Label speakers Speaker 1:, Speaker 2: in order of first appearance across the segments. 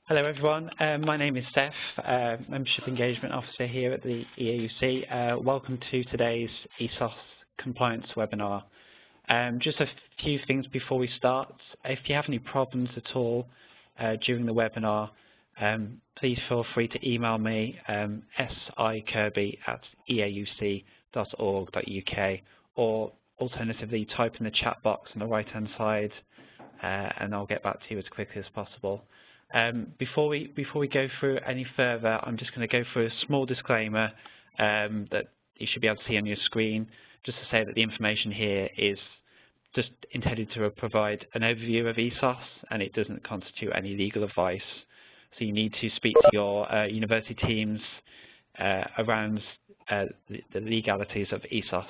Speaker 1: Hello everyone, my name is Seth, Membership Engagement Officer here at the EAUC. Welcome to today's ESOS Compliance webinar. Just a few things before we start. If you have any problems at all during the webinar, please feel free to email me, sikirby@eauc.org.uk, or alternatively type in the chat box on the right hand side and I'll get back to you as quickly as possible. Before we go through any further, I'm just going to go through a small disclaimer that you should be able to see on your screen, just to say that the information here is just intended to provide an overview of ESOS, and it doesn't constitute any legal advice. So you need to speak to your university teams around the legalities of ESOS.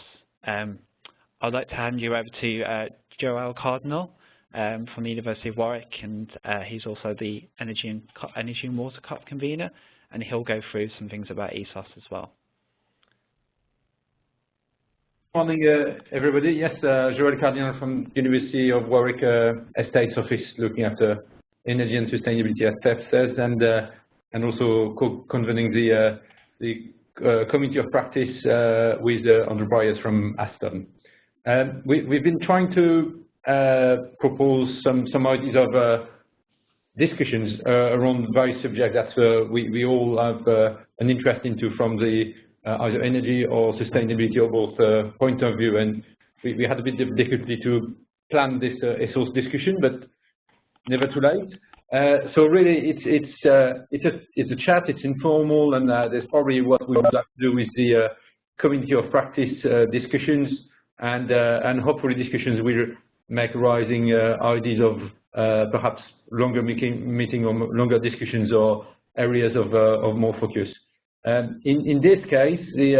Speaker 1: I'd like to hand you over to Joel Cardinal from the University of Warwick, and he's also the Energy and Water COP convener, and he'll go through some things about ESOS as well.
Speaker 2: Morning, everybody. Yes, Joel Cardinal from University of Warwick Estates Office, looking after energy and sustainability, as Steph says, and also co-convening the committee of practice with Andrew Byers from Aston. We've been trying to propose some ideas of discussions around various subjects that we all have an interest into from the either energy or sustainability or both point of view, and we had a bit of difficulty to plan this ESOS discussion, but never too late. So really, it's a chat. It's informal, and there's probably what we would like to do with the community of practice discussions, and hopefully discussions will make rising ideas of perhaps longer meeting or longer discussions or areas of more focus. In this case, the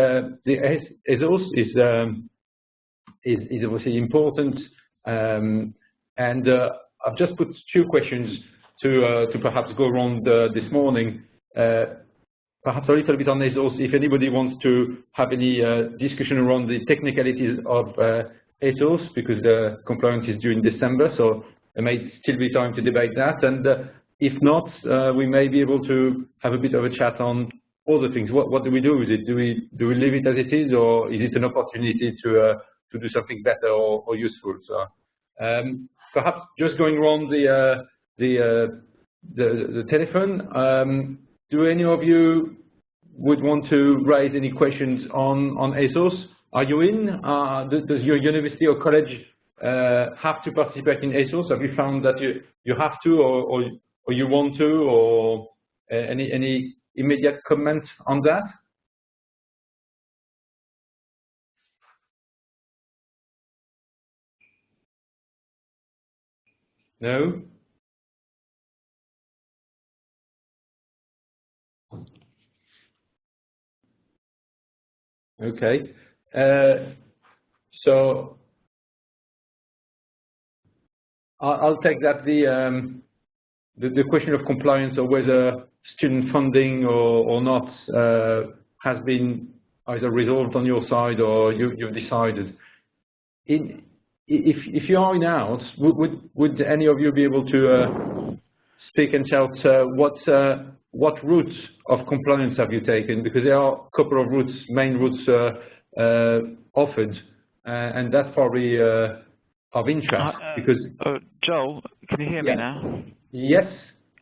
Speaker 2: ESOS is obviously important, and I've just put two questions to perhaps go around this morning. Perhaps a little bit on ESOS, if anybody wants to have any discussion around the technicalities of ESOS, because the compliance is due in December, so there may still be time to debate that. And if not, we may be able to have a bit of a chat on other things. What do we do with it? Do we leave it as it is, or is it an opportunity to do something better or useful? So perhaps just going around the telephone. Do any of you would want to raise any questions on ESOS? Are you in? Does your university or college have to participate in ESOS? Have you found that you have to, or you want to, or any immediate comment on that? No? Okay. So I'll take that the question of compliance, or whether student funding or not has been either resolved on your side or you've decided. If you are in out, would any of you be able to speak and tell what routes of compliance have you taken? Because there are a couple of routes, main routes offered, and that's probably of interest. Because
Speaker 3: Joel, can you hear me now?
Speaker 2: Yes.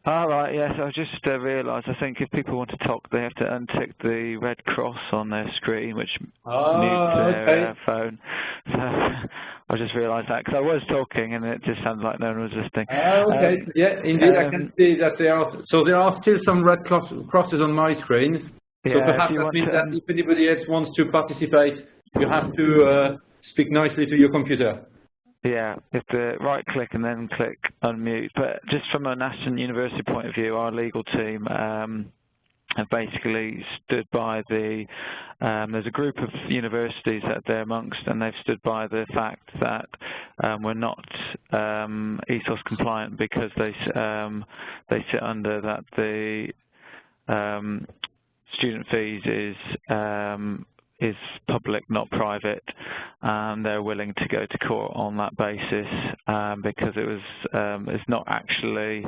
Speaker 3: All right, yes, I just realised, I think if people want to talk, they have to untick the red cross on their screen, which mutes their phone. So I just realised that, because I was talking and it just sounded like no one was listening.
Speaker 2: Okay, yeah, indeed, I can see that there are still some red crosses on my screen. So yeah, perhaps that means that if anybody else wants to participate, you have to speak nicely to your computer.
Speaker 3: Yeah, you have to right-click and then click unmute. But just from a National University point of view, our legal team have basically stood by the, there's a group of universities that they're amongst, and they've stood by the fact that we're not ESOS compliant because they sit under that the student fees is public, not private, and they're willing to go to court on that basis because it's not actually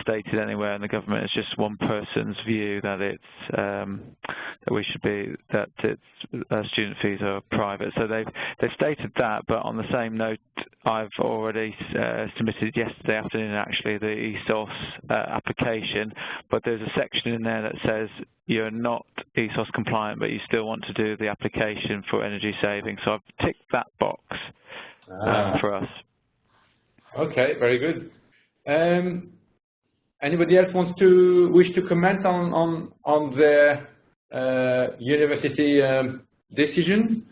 Speaker 3: stated anywhere in the government. It's just one person's view that it's that we should be that it's student fees are private. So they've stated that, but on the same note, I've already submitted yesterday afternoon actually the ESOS application, but there's a section in there that says you're not ESOS compliant, but you still want to do the application for energy saving. So I've ticked that box for us. Okay,
Speaker 2: very good. Anybody else wish to comment on their university decision?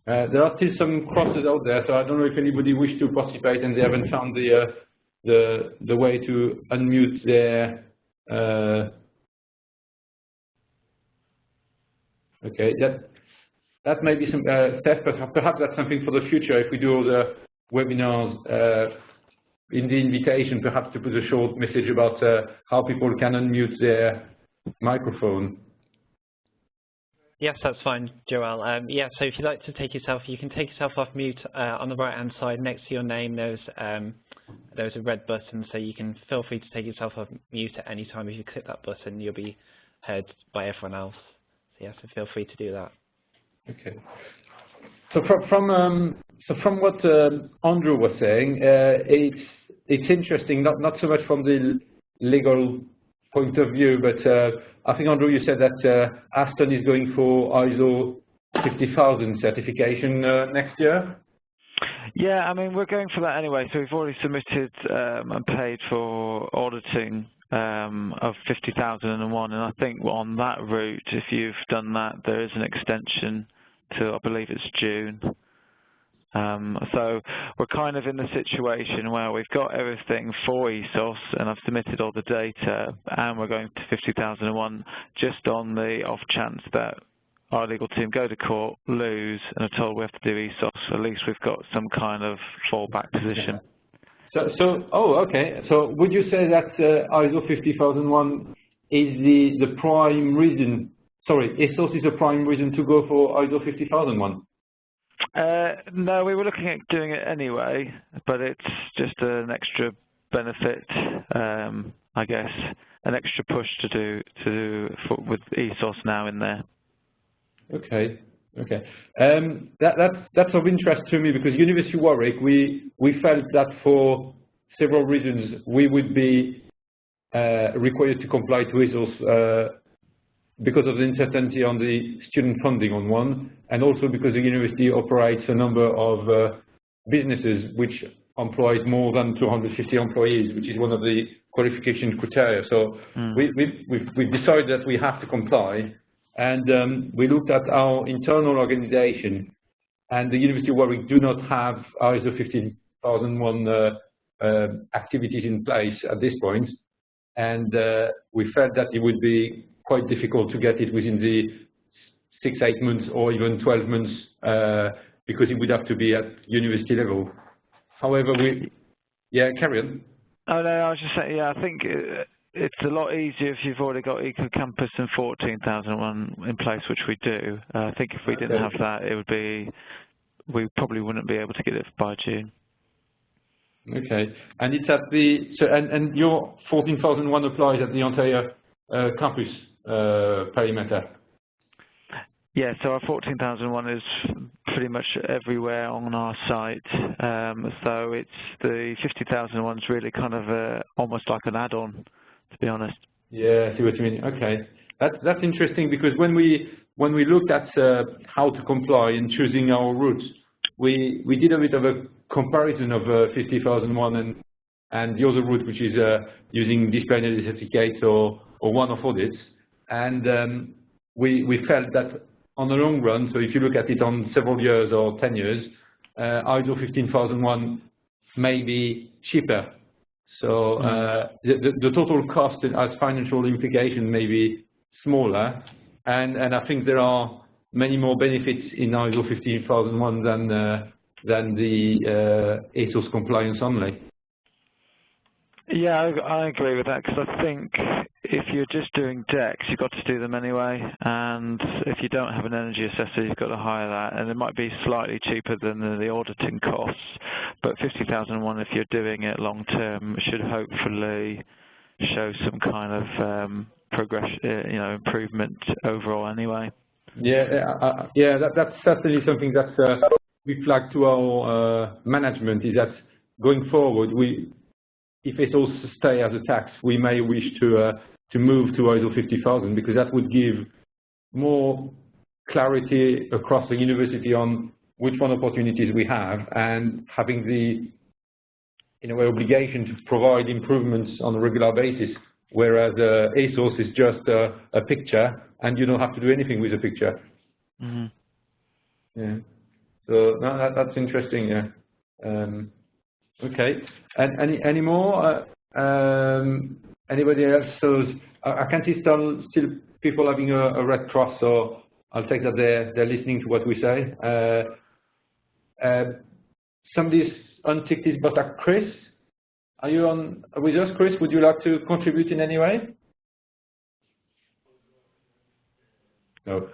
Speaker 2: There are still some crosses out there, so I don't know if anybody wishes to participate and they haven't found the way to unmute their. Okay, that may be some step, but perhaps that's something for the future. If we do all the webinars in the invitation, perhaps to put a short message about how people can unmute their microphone.
Speaker 1: Yes, that's fine, Joel. Yeah, so if you'd like to take yourself, you can take yourself off mute on the right-hand side next to your name. There's a red button, so you can feel free to take yourself off mute at any time. If you click that button, you'll be heard by everyone else. So yeah, so feel free to do that.
Speaker 2: Okay. So from what Andrew was saying, it's interesting, not so much from the legal point of view, but I think, Andrew, you said that Aston is going for ISO 50000 certification next year.
Speaker 3: Yeah, I mean, we're going for that anyway. So we've already submitted and paid for auditing of 50001, and I think on that route, if you've done that, there is an extension to, I believe it's June. So we're kind of in the situation where we've got everything for ESOS, and I've submitted all the data, and we're going to 50001 just on the off chance that our legal team go to court, lose, and are told we have to do ESOS. At least we've got some kind of fallback position.
Speaker 2: Okay. So would you say that ISO 50001 is the prime reason? Sorry, ESOS is the prime reason to go for ISO 50001.
Speaker 3: No, we were looking at doing it anyway, but it's just an extra benefit, I guess, an extra push to do with ESOS now in there.
Speaker 2: Okay. That's of interest to me, because University of Warwick, we felt that for several reasons we would be required to comply to ESOS because of the uncertainty on the student funding on one, and also because the university operates a number of businesses which employs more than 250 employees, which is one of the qualification criteria. So we've decided that we have to comply, and we looked at our internal organization, and the University of Warwick do not have ISO 15001 activities in place at this point, and we felt that it would be quite difficult to get it within the 6-8 months or even 12 months because it would have to be at university level. However, carry on.
Speaker 3: Oh no, I was just saying, yeah, I think it's a lot easier if you've already got EcoCampus and 14001 in place, which we do. I think if we didn't have that, we probably wouldn't be able to get it by June.
Speaker 2: Okay, and it's at and your 14001 applies at the entire campus perimeter.
Speaker 3: Yeah, so our 14001 is pretty much everywhere on our site. So it's the 50001 is really kind of almost like an add-on, to be honest.
Speaker 2: Yeah, I see what you mean. Okay, that's interesting, because when we looked at how to comply and choosing our routes, we did a bit of a comparison of 50001 and the other route, which is using display energy certificates or one-off audits, and we felt that on the long run, so if you look at it on several years or 10 years, ISO 15001 may be cheaper. So the total cost as financial implication may be smaller, and I think there are many more benefits in ISO 15001 than the ESOS compliance only.
Speaker 3: Yeah, I agree with that, because I think if you're just doing decks, you've got to do them anyway, and if you don't have an energy assessor, you've got to hire that, and it might be slightly cheaper than the auditing costs, but 50,001, if you're doing it long term, should hopefully show some kind of progression, improvement overall anyway.
Speaker 2: Yeah, that's certainly something that we flag to our management, is that going forward, if ESOS stay as a tax, we may wish to move to ISO 50000, because that would give more clarity across the university on which one opportunities we have, and having the, in a way, obligation to provide improvements on a regular basis, whereas ESOS is just a picture, and you don't have to do anything with a picture. Yeah. So no, that's interesting. Yeah. Okay. And any more? Anybody else? So I can see still people having a red cross, so I'll take that they're listening to what we say. Somebody's unticked his button. Chris, are you on with us? Chris, would you like to contribute in any way? No.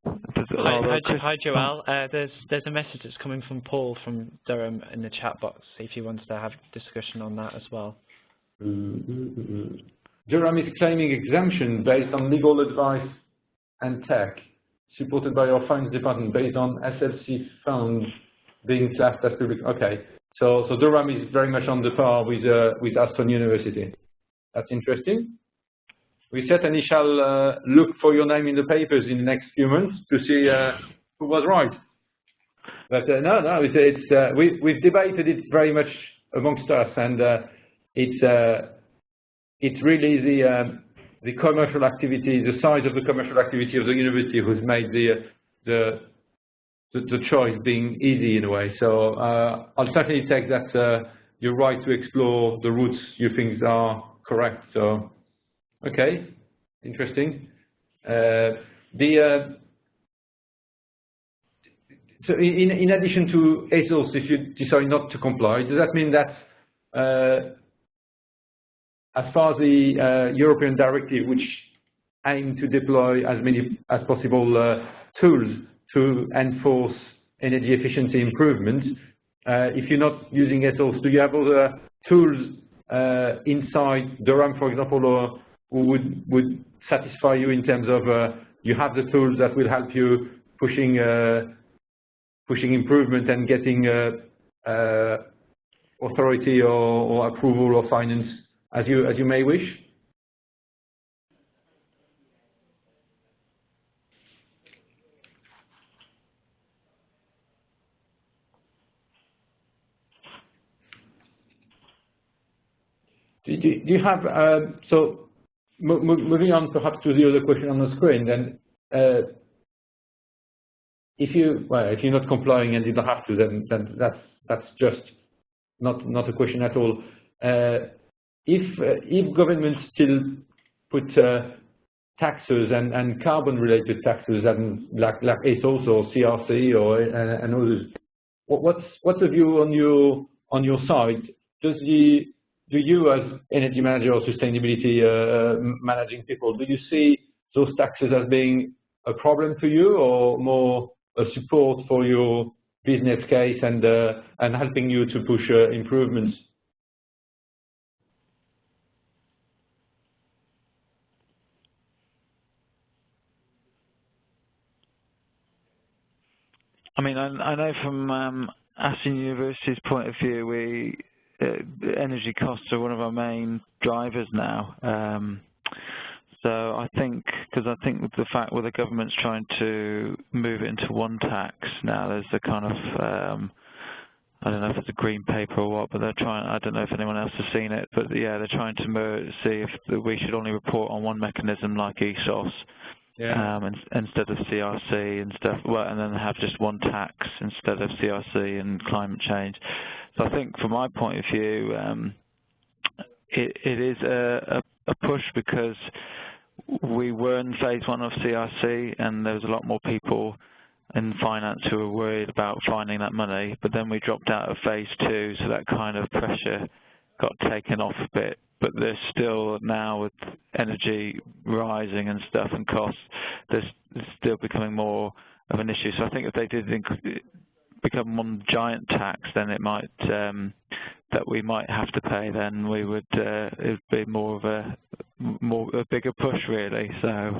Speaker 1: Hi, Joel. There's a message that's coming from Paul from Durham in the chat box. See if you wanted to have a discussion on that as well.
Speaker 2: Durham is claiming exemption based on legal advice and tech, supported by our finance department, based on SLC funds being classed as public. Okay, so Durham is very much on the par with Aston University. That's interesting. We certainly shall look for your name in the papers in the next few months to see who was right. But no, we've debated it very much amongst us, and it's really the commercial activity, the size of the commercial activity of the university, who's made the choice being easy in a way. So I'll certainly take that you're right to explore the routes you think are correct. So. Okay, interesting. So in addition to ESOS, if you decide not to comply, does that mean that as far as the European directive, which aim to deploy as many as possible tools to enforce energy efficiency improvements, if you're not using ESOS, do you have other tools inside Durham, for example, or would satisfy you in terms of you have the tools that will help you pushing improvement and getting authority or approval or finance as you may wish? Do you have so? Moving on perhaps to the other question on the screen, then if you're not complying and you don't have to, then that's just not a question at all. If governments still put taxes and carbon-related taxes and like ESOS or CRC or and others, what's the view on your side? Do you, as energy manager or sustainability managing people, do you see those taxes as being a problem for you, or more a support for your business case and helping you to push improvements?
Speaker 3: I mean, I know from Aston University's point of view, energy costs are one of our main drivers now. So I think, because I think with the fact where the government's trying to move it into one tax now, there's a kind of, I don't know if it's a green paper or what, but they're trying, I don't know if anyone else has seen it, but yeah, they're trying to see if we should only report on one mechanism like ESOS. Yeah. Instead of CRC and stuff, well, and then have just one tax instead of CRC and climate change. So I think from my point of view, it is a push, because we were in phase 1 of CRC and there was a lot more people in finance who were worried about finding that money, but then we dropped out of phase 2, so that kind of pressure got taken off a bit, but there's still now with energy rising and stuff and costs, there's still becoming more of an issue. So I think if they did become one giant tax, then it might that we might have to pay. Then we would it would be more of a bigger push really. So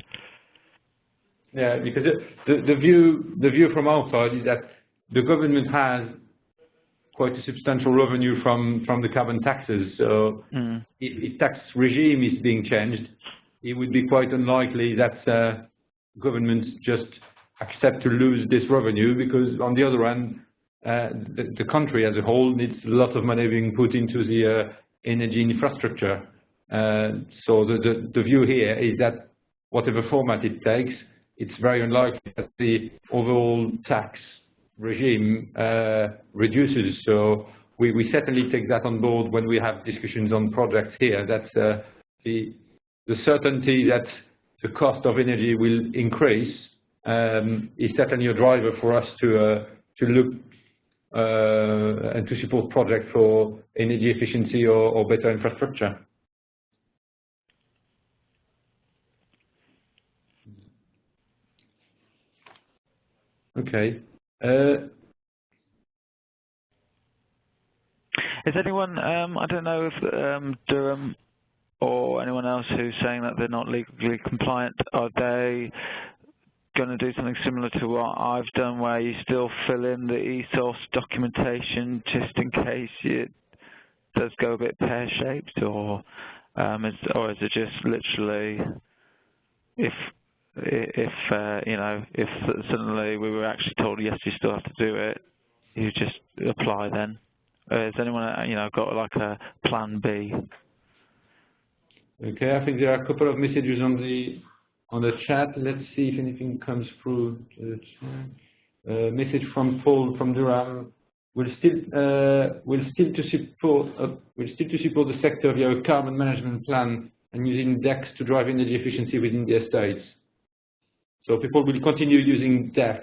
Speaker 2: yeah, because the view from our side is that the government has quite a substantial revenue from the carbon taxes. So if tax regime is being changed, it would be quite unlikely that governments just accept to lose this revenue, because on the other hand, the country as a whole needs a lot of money being put into the energy infrastructure. So the view here is that whatever format it takes, it's very unlikely that the overall tax regime reduces. So we certainly take that on board when we have discussions on projects here. That the certainty that the cost of energy will increase is certainly a driver for us to look and to support projects for energy efficiency or better infrastructure. Okay.
Speaker 3: Is anyone, I don't know if Durham or anyone else who's saying that they're not legally compliant, are they going to do something similar to what I've done, where you still fill in the ESOS documentation just in case it does go a bit pear-shaped, or is it just literally if you know, if suddenly we were actually told yes, you still have to do it, you just apply then? Has anyone, you know, got like a plan B?
Speaker 2: Okay, I think there are a couple of messages on the chat. Let's see if anything comes through the chat. Message from Paul from Durham. We'll still to support the sector via a carbon management plan and using DEX to drive energy efficiency within the estates. So people will continue using DEX,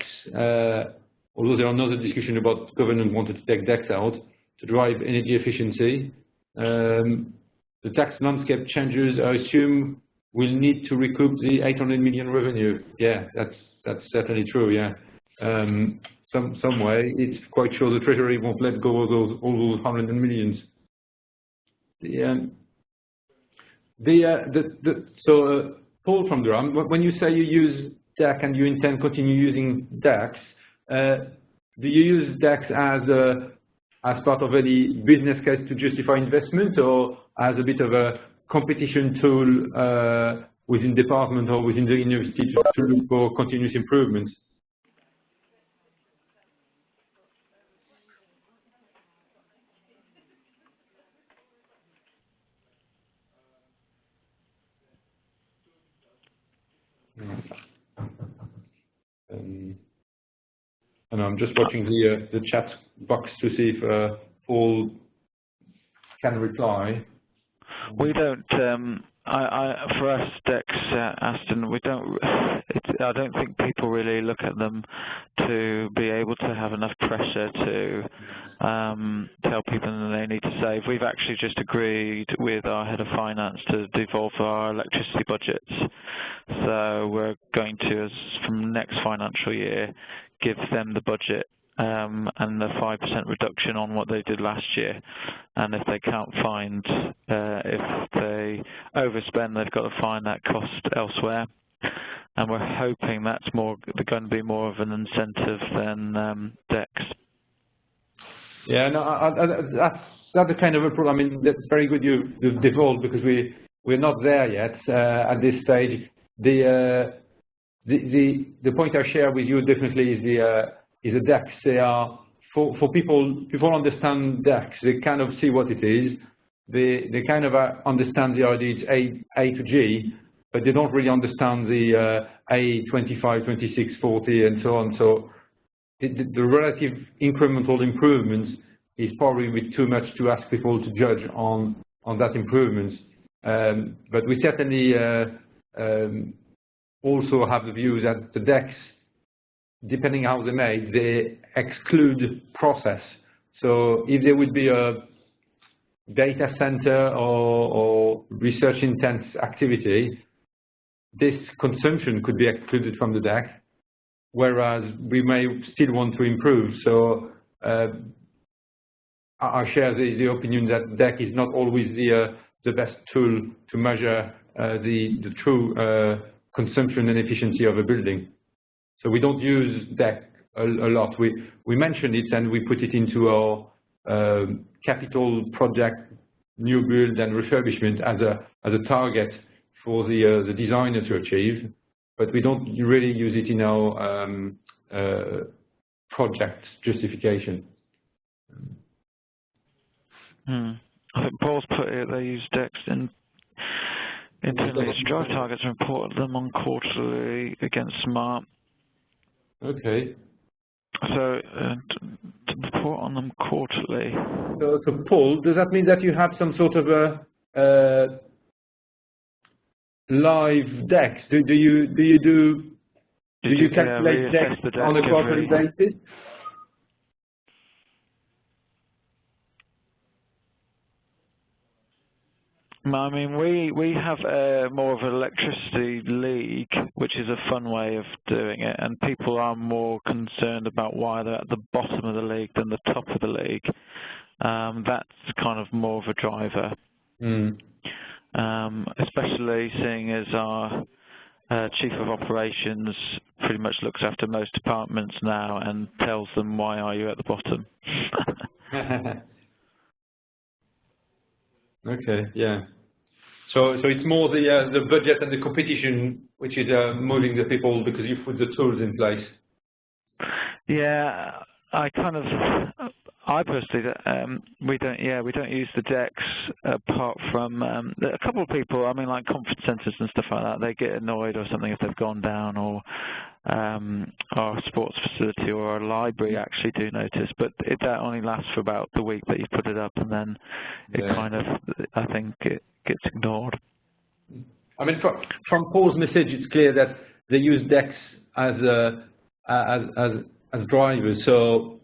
Speaker 2: although there are another discussion about government wanted to take DEX out to drive energy efficiency. The tax landscape changes, I assume, will need to recoup the 800 million revenue. Yeah, that's certainly true. Yeah, some way. It's quite sure the Treasury won't let go of all those hundreds of millions. So Paul from Durham, when you say you use DEX and you intend to continue using DEX, do you use DEX as part of any business case to justify investment, or as a bit of a competition tool within department or within the university to look for continuous improvements? And I'm just watching the chat box to see if Paul can reply.
Speaker 3: We don't. For us, DEX, Aston, we don't. I don't think people really look at them to be able to have enough pressure to tell people that they need to save. We've actually just agreed with our head of finance to devolve our electricity budgets. So we're going to, from next financial year, give them the budget and the 5% reduction on what they did last year. And if they can't find, if they overspend, they've got to find that cost elsewhere. And we're hoping that's going to be more of an incentive than DEX.
Speaker 2: Yeah, no, that's the kind of a problem. I mean, that's very good you've devolved, because we're not there yet at this stage. The point I share with you definitely is a DEX. They are for people understand DEX. They kind of see what it is. They kind of understand the idea. It's A to G, but they don't really understand the A 25, 26, 40, and so on. So the relative incremental improvements is probably a bit too much to ask people to judge on that improvements. But we certainly also have the view that the DEX, depending how they're made, they exclude process. So if there would be a data center or research intense activity, this consumption could be excluded from the DAC, whereas we may still want to improve. So I share the opinion that DAC is not always the best tool to measure the true consumption and efficiency of a building. So we don't use DAC a lot. We mention it and we put it into our capital project, new build and refurbishment as a target for the designer to achieve, but we don't really use it in our project justification.
Speaker 3: I think Paul's put it, they use DEX internally to drive targets and report them on quarterly against SMART.
Speaker 2: Okay.
Speaker 3: So to report on them quarterly.
Speaker 2: So Paul, does that mean that you have some sort of a live DEX? Do you calculate DEX on a quarterly basis?
Speaker 3: I mean, we have more of an electricity league, which is a fun way of doing it, and people are more concerned about why they're at the bottom of the league than the top of the league. That's kind of more of a driver, especially seeing as our Chief of Operations pretty much looks after most departments now and tells them, why are you at the bottom?
Speaker 2: Okay, yeah. So it's more the budget and the competition which is moving the people because you put the tools in place.
Speaker 3: Yeah, I personally we don't use the DEX apart from a couple of people. I mean, like conference centres and stuff like that. They get annoyed or something if they've gone down, or our sports facility or our library actually do notice, but that only lasts for about the week that you put it up, and then it kind of, I think, it gets ignored.
Speaker 2: I mean, from Paul's message, it's clear that they use DEX as drivers. So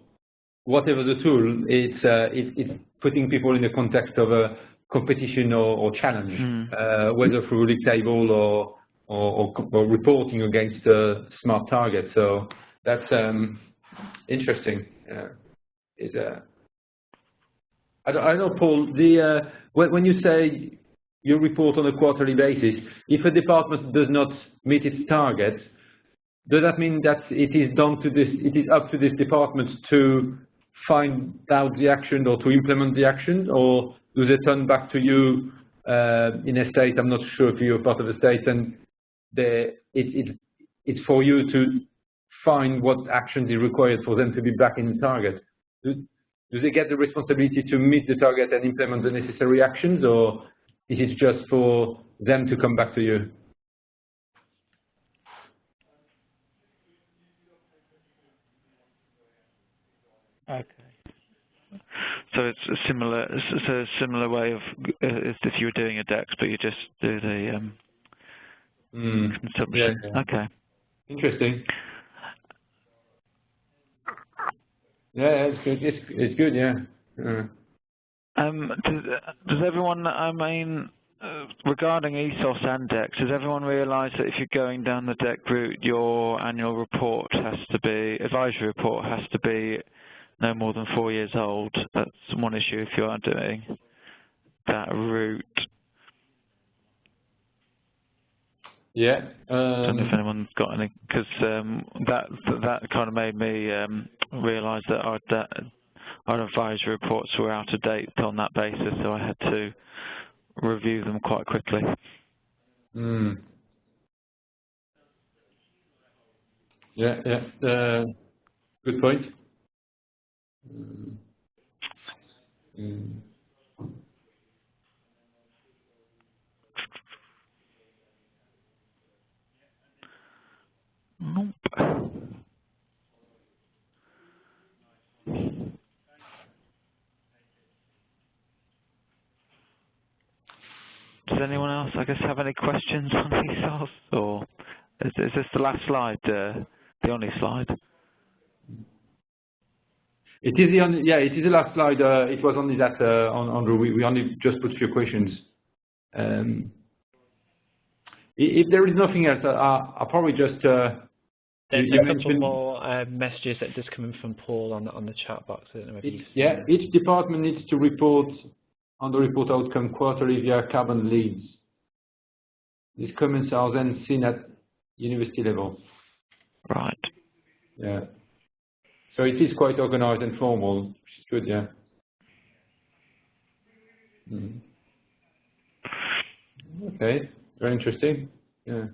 Speaker 2: whatever the tool, it's putting people in the context of a competition or challenge, whether through league table or reporting against a smart target. So that's interesting. I don't know, Paul, when you say you report on a quarterly basis, if a department does not meet its target, does that mean that it is up to this department to find out the action or to implement the action, or do they turn back to you in a state? I'm not sure if you're part of the state, and it's for you to find what actions is required for them to be back in the target. Do they get the responsibility to meet the target and implement the necessary actions, or is it just for them to come back to you?
Speaker 3: Okay. So it's a similar way of as if you were doing a DEX, but you just do the consumption. Yeah. Okay.
Speaker 2: Interesting. Yeah, it's good. It's good. Yeah.
Speaker 3: Does everyone? I mean, regarding ESOS and DEX, does everyone realise that if you're going down the DEX route, your annual report advisory report has to be no more than 4 years old? That's one issue if you are doing that route.
Speaker 2: Yeah.
Speaker 3: I don't know if anyone's got any, because that kind of made me realise that our advisory reports were out of date on that basis, so I had to review them quite quickly.
Speaker 2: Yeah, good point.
Speaker 3: Nope. Does anyone else, I guess, have any questions on ESOS, or is this the last slide, the only slide?
Speaker 2: It is the only, yeah, it is the last slide. It was only that, Andrew. We only just put a few questions. If there is nothing else, I'll probably just.
Speaker 1: There's a couple more messages that just come in from Paul on the chat box. I don't know if you've seen
Speaker 2: yeah, each department needs to report on the report outcome quarterly via carbon leads. These comments are then seen at university level.
Speaker 3: Right.
Speaker 2: Yeah. So it is quite organized and formal, which is good, yeah. Mm. Okay, very interesting. Yeah.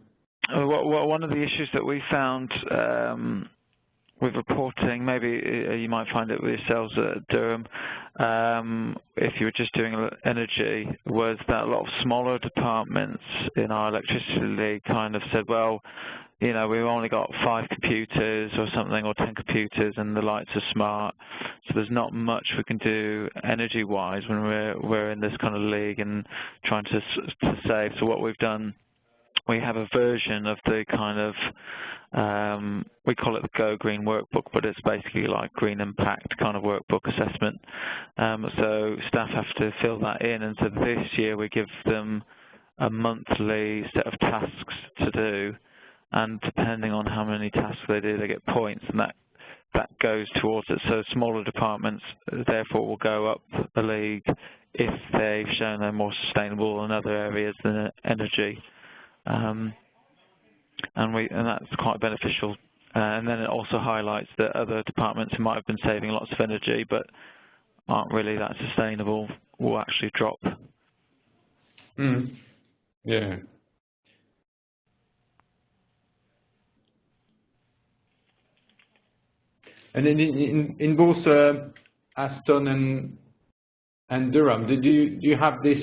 Speaker 3: Well, one of the issues that we found with reporting, maybe you might find it with yourselves at Durham, if you were just doing energy, was that a lot of smaller departments in our electricity league kind of said, well, you know, we've only got 5 computers or something, or 10 computers, and the lights are smart, so there's not much we can do energy-wise when we're in this kind of league and trying to save. So what we've done, we have a version of the kind of, we call it the Go Green workbook, but it's basically like Green Impact kind of workbook assessment. So staff have to fill that in, and so this year we give them a monthly set of tasks to do, and depending on how many tasks they do, they get points, and that goes towards it. So smaller departments, therefore, will go up the league if they've shown they're more sustainable in other areas than energy. And that's quite beneficial. And then it also highlights that other departments who might have been saving lots of energy but aren't really that sustainable will actually drop.
Speaker 2: Mm. Yeah. And then in both Aston and Durham, do you have this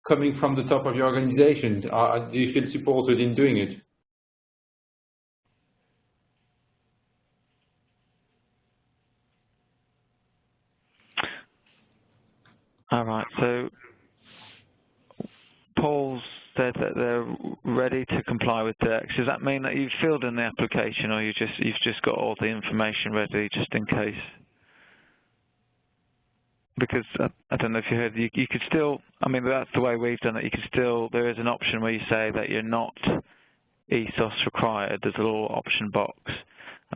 Speaker 2: coming from the top of your organization? Do you feel supported in doing it?
Speaker 3: All right. So Paul said that they're ready to comply with DEX. Does that mean that you've filled in the application, or you've just got all the information ready just in case? Because I don't know if you heard, you could still, I mean, that's the way we've done it. You could still, there is an option where you say that you're not ESOS required. There's a little option box,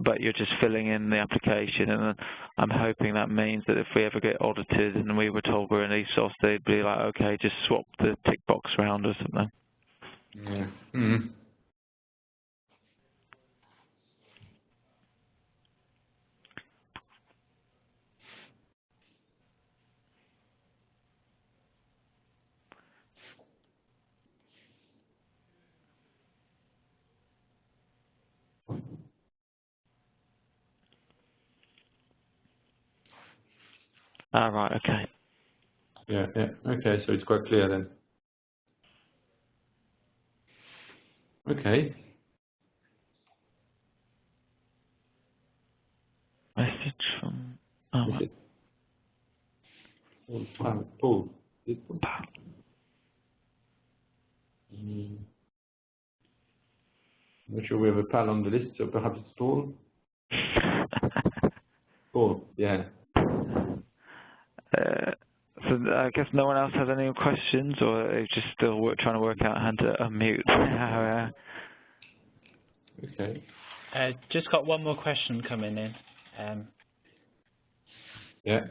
Speaker 3: but you're just filling in the application. And I'm hoping that means that if we ever get audited and we were told we're an ESOS, they'd be like, okay, just swap the tick box around or something.
Speaker 2: Yeah. Mm-hmm.
Speaker 3: Ah, right, okay.
Speaker 2: Yeah, yeah. Okay, so it's quite clear then. Okay.
Speaker 3: Message from, oh,
Speaker 2: Is it? Paul. Is it Paul? I'm not sure we have a pal on the list, so perhaps it's Paul. Paul, yeah.
Speaker 3: So I guess no one else has any questions, or are you just still trying to work out how to unmute?
Speaker 2: Okay.
Speaker 1: Just got one more question coming in.
Speaker 2: Yeah.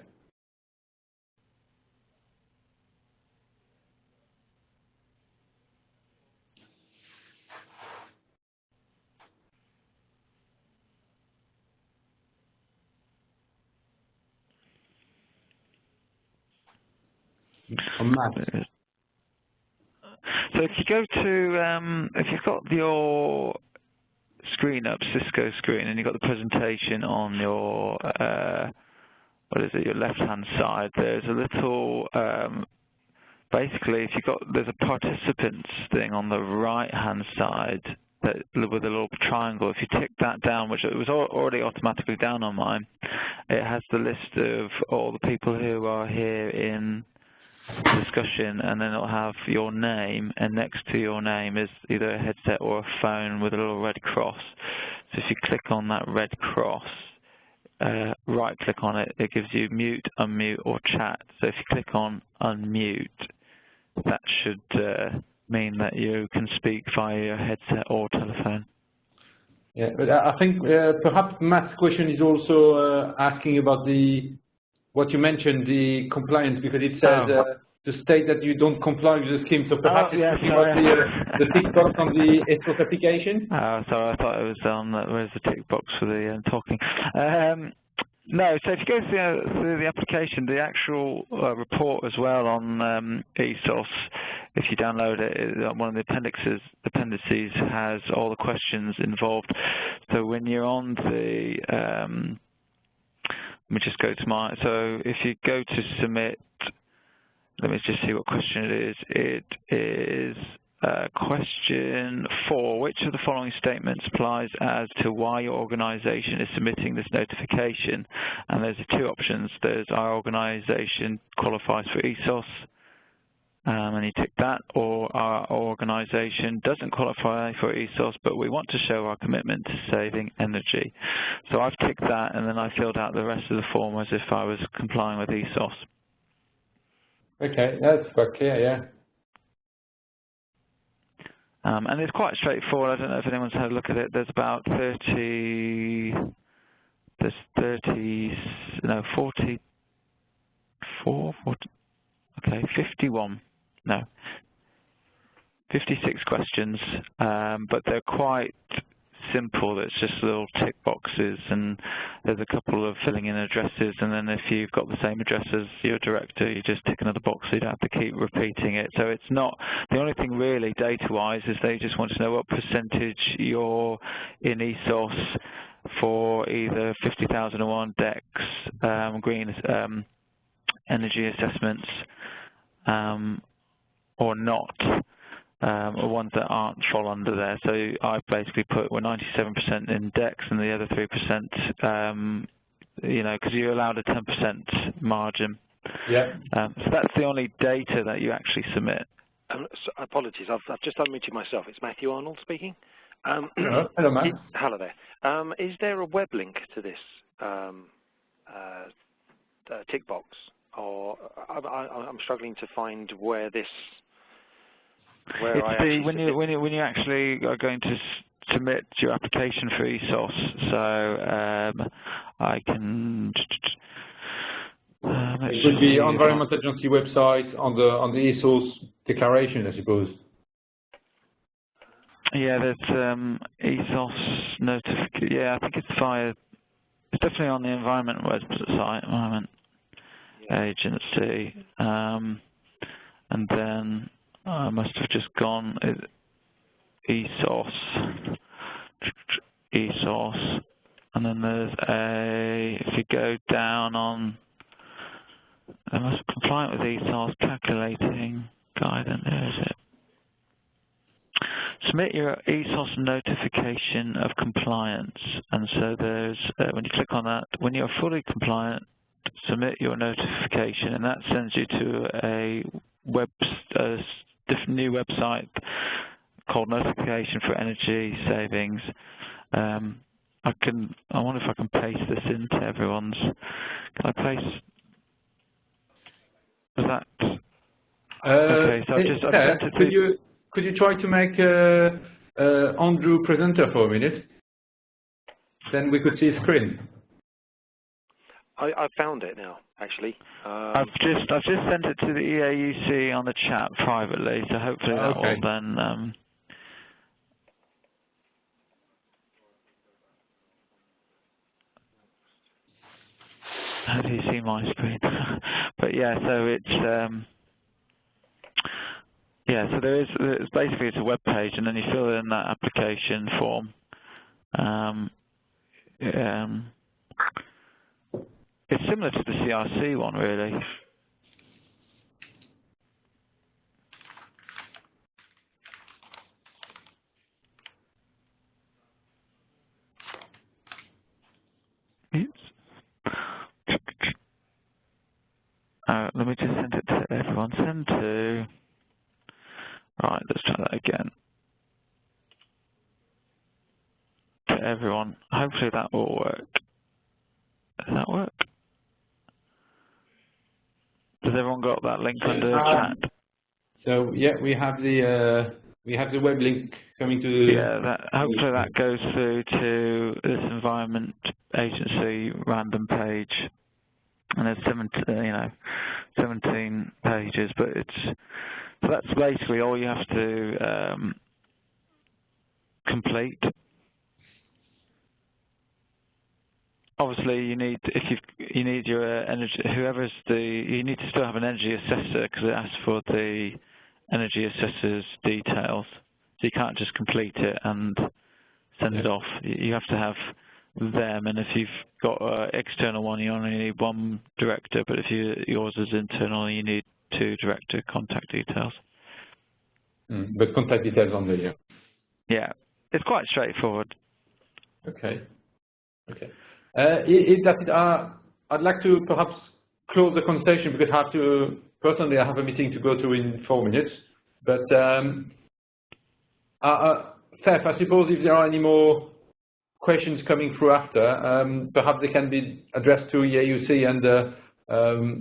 Speaker 2: On Matt.
Speaker 3: So if you go to, if you've got your screen up, Cisco screen, and you've got the presentation on your, what is it, your left-hand side, there's a little, basically, if you've got, there's a participants thing on the right-hand side that, with a little triangle. If you tick that down, which it was already automatically down on mine, it has the list of all the people who are here in discussion, and then it'll have your name, and next to your name is either a headset or a phone with a little red cross. So if you click on that red cross, right-click on it, it gives you mute, unmute, or chat. So if you click on unmute, that should mean that you can speak via your headset or telephone.
Speaker 2: Yeah, but I think perhaps Matt's question is also asking about what you mentioned, the compliance, because it says to state that you don't comply with the scheme. So perhaps it's talking about the tick box on the ESOS application.
Speaker 3: Sorry, I thought it was on. Where's the tick box for the talking? No, so if you go through the application, the actual report as well on ESOS, if you download it, one of the appendices has all the questions involved. So when you're on the, let me just go to so if you go to submit, let me just see what question it is. It is question 4. Which of the following statements applies as to why your organisation is submitting this notification? And there's 2 options. There's our organisation qualifies for ESOS, and you tick that, or our organisation doesn't qualify for ESOS, but we want to show our commitment to saving energy. So I've ticked that, and then I filled out the rest of the form as if I was complying with ESOS.
Speaker 2: Okay, that's quite clear, yeah.
Speaker 3: And it's quite straightforward. I don't know if anyone's had a look at it. There's about 56 questions, but they're quite simple. It's just little tick boxes, and there's a couple of filling in addresses, and then if you've got the same address as your director, you just tick another box so you don't have to keep repeating it. So it's not, the only thing really data-wise is they just want to know what percentage you're in ESOS for either 50,001 DEX, green energy assessments, or not. Or ones that aren't fall under there. So I basically put we're 97% in DEX and the other 3%, you know, because you're allowed a 10% margin.
Speaker 2: Yeah.
Speaker 3: So that's the only data that you actually submit.
Speaker 4: So apologies, I've just unmuted myself. It's Matthew Arnold speaking.
Speaker 2: Hello, Matt.
Speaker 4: Hello there. Is there a web link to this tick box, or I'm struggling to find where this.
Speaker 3: When you actually are going to submit your application for ESOS, so I can.
Speaker 2: It would be on Environment Agency website on the ESOS declaration, I suppose.
Speaker 3: Yeah, there's ESOS notification. Yeah, I think it's via. It's definitely on the Environment website, Environment Agency, and then. I must have just gone ESOS, and then there's if you go down on, I must be compliant with ESOS, calculating guidance, where is it? Submit your ESOS notification of compliance, and so there's, when you click on that, when you're fully compliant, submit your notification, and that sends you to a new website called Notification for Energy Savings. I wonder if I can paste this into everyone's. Can I paste? Was that? Okay, so I've sent it.
Speaker 2: Could you try to make Andrew presenter for a minute? Then we could see his screen.
Speaker 4: I found it now, actually.
Speaker 3: I've just sent it to the EAUC on the chat privately, so hopefully that will then. How do you see my screen? But yeah, so it's yeah, so it's basically it's a web page, and then you fill in that application form. It's similar to the CRC one, really. Let me just send it to everyone. Send to. Right, let's try that again. To everyone. Hopefully that will work. Does that work? Has everyone got that link under chat?
Speaker 2: So yeah, we have the web link coming to.
Speaker 3: Yeah, hopefully that goes through to this Environment Agency random page, and there's 17 pages, but so that's basically all you have to complete. Obviously, you need your energy. You need to still have an energy assessor because it asks for the energy assessor's details. So you can't just complete it and send it off. You have to have them, and if you've got an external one, you only need one director. But if yours is internal, you need 2 director contact details.
Speaker 2: But contact details only, yeah.
Speaker 3: Yeah, it's quite straightforward.
Speaker 2: Okay. Okay. I'd like to perhaps close the conversation because personally I have a meeting to go to in 4 minutes. But Seth, I suppose if there are any more questions coming through after, perhaps they can be addressed to EAUC, and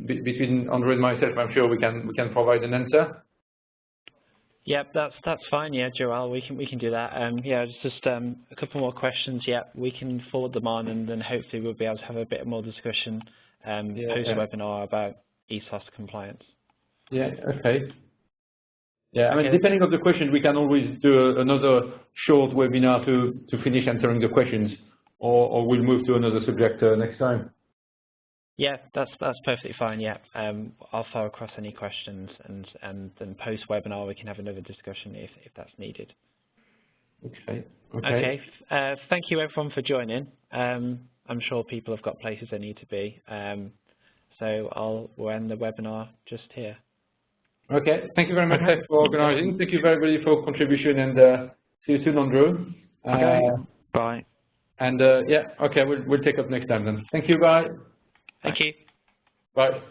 Speaker 2: between Andrew and myself, I'm sure we can provide an answer.
Speaker 1: Yep, that's fine. Yeah, Joel, we can do that. Yeah, just a couple more questions. Yeah, we can forward them on, and then hopefully we'll be able to have a bit more discussion post-webinar about ESOS compliance.
Speaker 2: Yeah. Okay. Yeah, I mean, depending on the question, we can always do another short webinar to finish answering the questions, or we'll move to another subject next time.
Speaker 1: Yeah, that's perfectly fine. Yeah, I'll fire across any questions, and then post webinar we can have another discussion if that's needed.
Speaker 2: Okay.
Speaker 1: Okay. Thank you everyone for joining. I'm sure people have got places they need to be. So we'll end the webinar just here. Okay.
Speaker 2: Thank you very much for organising. Thank you very much for contribution, and see you soon, Andrew.
Speaker 3: Okay. Bye.
Speaker 2: And yeah. Okay. We'll take up next time then. Thank you. Bye.
Speaker 1: Thank you.
Speaker 2: Bye.